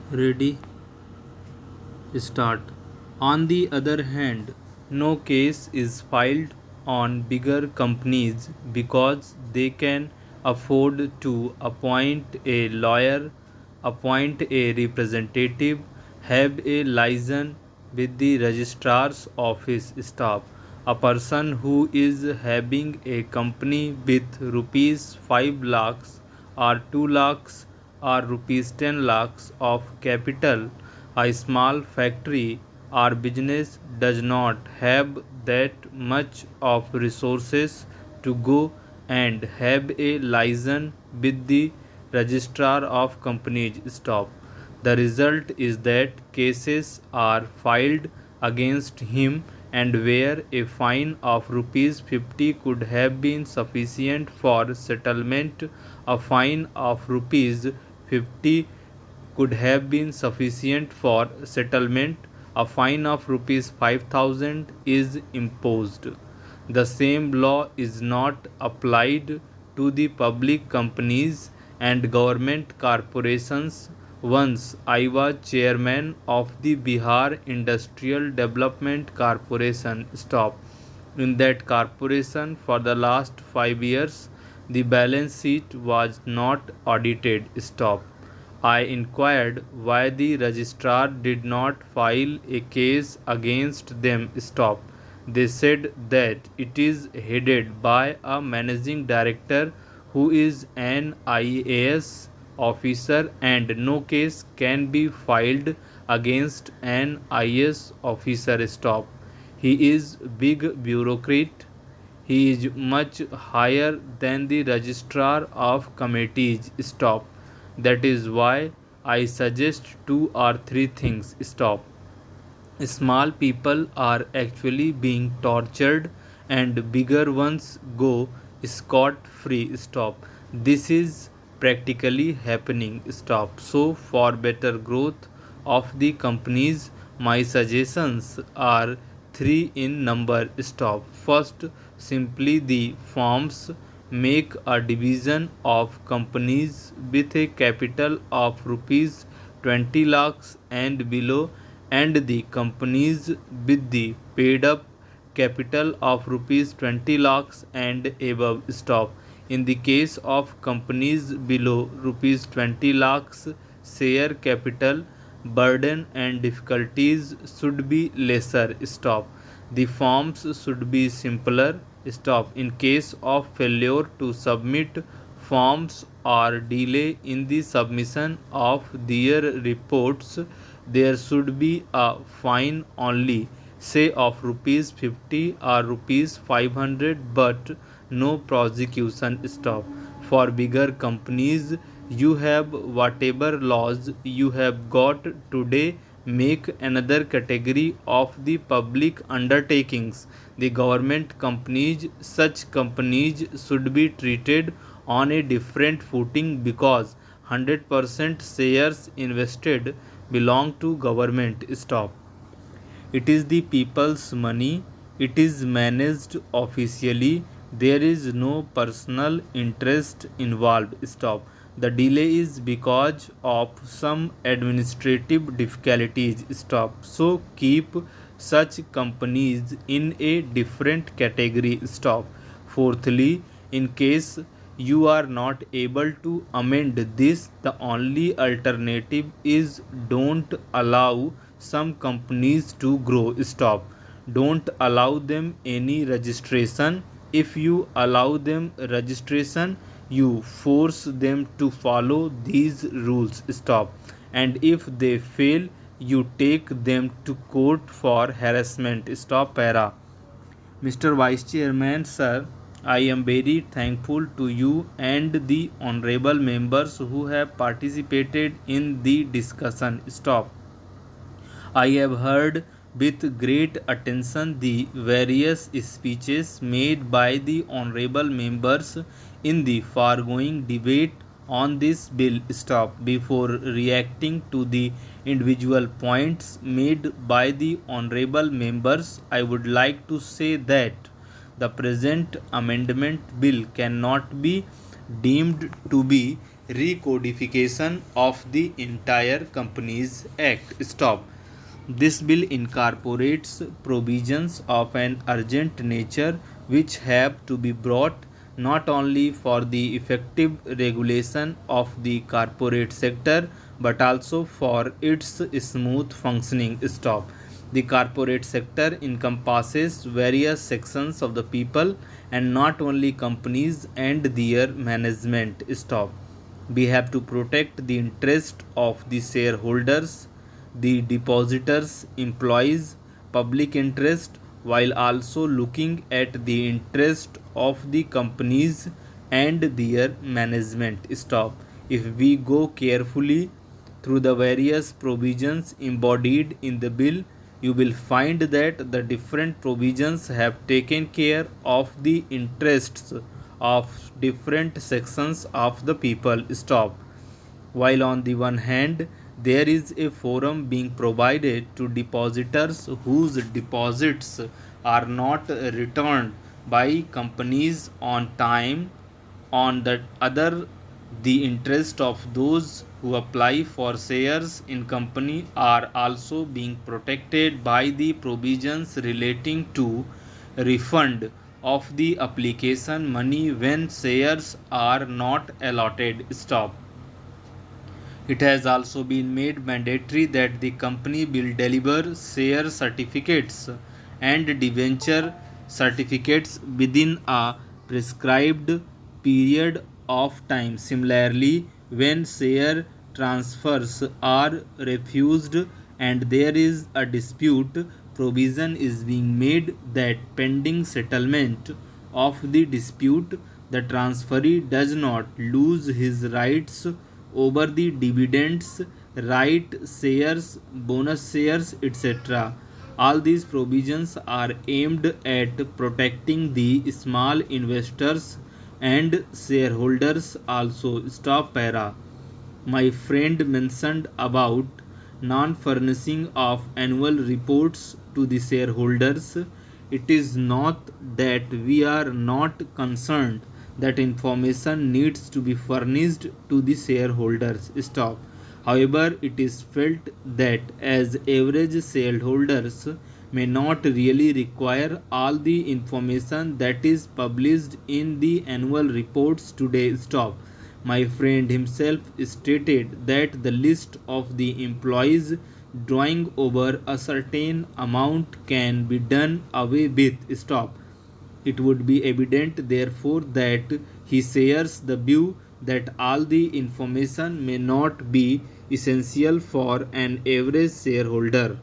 Ready? Start. On the other hand, no case is filed on bigger companies because they can afford to appoint a lawyer, appoint a representative, have a liaison with the registrar's office staff. A person who is having a company with rupees 5 lakhs or 2 lakhs or rupees 10 lakhs of capital, a small factory or business does not have that much of resources to go and have a liaison with the registrar of companies stop. The result is that cases are filed against him, and where a fine of rupees 50 could have been sufficient for settlement, a fine of rupees 50 could have been sufficient for settlement, a fine of rupees 5,000 is imposed. The same law is not applied to the public companies and government corporations. Once I was chairman of the Bihar Industrial Development Corporation. Stop. In that corporation for the last 5 years, the balance sheet was not audited. Stop. I inquired why the registrar did not file a case against them. Stop. They said that it is headed by a managing director who is an IAS officer and no case can be filed against an IAS officer. Stop. He is big bureaucrat. He is much higher than the registrar of committees. Stop. That is why I suggest two or three things. Stop. Small people are actually being tortured and bigger ones go scot free. Stop. This is practically happening. Stop. So, for better growth of the companies, my suggestions are three in number. Stop. First, simply the forms make a division of companies with a capital of rupees 20 lakhs and below, and the companies with the paid up capital of rupees 20 lakhs and above. Stop. In the case of companies below rupees 20 lakhs, share capital burden and difficulties should be lesser. Stop. The forms should be simpler. Stop. In case of failure to submit forms or delay in the submission of their reports, there should be a fine only, say of rupees 50 or rupees 500, but no prosecution. Stop. For bigger companies, you have whatever laws you have got today. Make another category of the public undertakings, the government companies. Such companies should be treated on a different footing because 100% shares invested belong to government. Stop. It is the people's money. It is managed officially. There is no personal interest involved. Stop. The delay is because of some administrative difficulties. Stop. So keep such companies in a different category. Stop. Fourthly, in case you are not able to amend this, the only alternative is don't allow some companies to grow. Stop. Don't allow them any registration. If you allow them registration, you force them to follow these rules. Stop. And if they fail, you take them to court for harassment. Stop. Para. Mr. Vice Chairman, sir, I am very thankful to you and the honorable members who have participated in the discussion. Stop. I have heard with great attention the various speeches made by the honorable members in the foregoing debate on this bill. Stop. Before reacting to the individual points made by the honorable members, I would like to say that the present amendment bill cannot be deemed to be recodification of the entire Companies Act. Stop. This bill incorporates provisions of an urgent nature which have to be brought not only for the effective regulation of the corporate sector but also for its smooth functioning. Stop. The corporate sector encompasses various sections of the people and not only companies and their management. Stop. We have to protect the interest of the shareholders, the depositors, employees, public interest, while also looking at the interest of the companies and their management. Stop. If we go carefully through the various provisions embodied in the bill, you will find that the different provisions have taken care of the interests of different sections of the people. Stop. While on the one hand, there is a forum being provided to depositors whose deposits are not returned by companies on time, on the other, the interest of those who apply for shares in company are also being protected by the provisions relating to refund of the application money when shares are not allotted. Stop. It has also been made mandatory that the company will deliver share certificates and debenture certificates within a prescribed period of time. Similarly, when share transfers are refused and there is a dispute, provision is being made that pending settlement of the dispute, the transferee does not lose his rights over the dividends, right, shares, bonus shares, etc. All these provisions are aimed at protecting the small investors and shareholders also. Stop para. My friend mentioned about non-furnishing of annual reports to the shareholders. It is not that we are not concerned that information needs to be furnished to the shareholders. Stop. However, it is felt that as average shareholders may not really require all the information that is published in the annual reports today. Stop. My friend himself stated that the list of the employees drawing over a certain amount can be done away with. Stop. It would be evident, therefore, that he shares the view that all the information may not be essential for an average shareholder.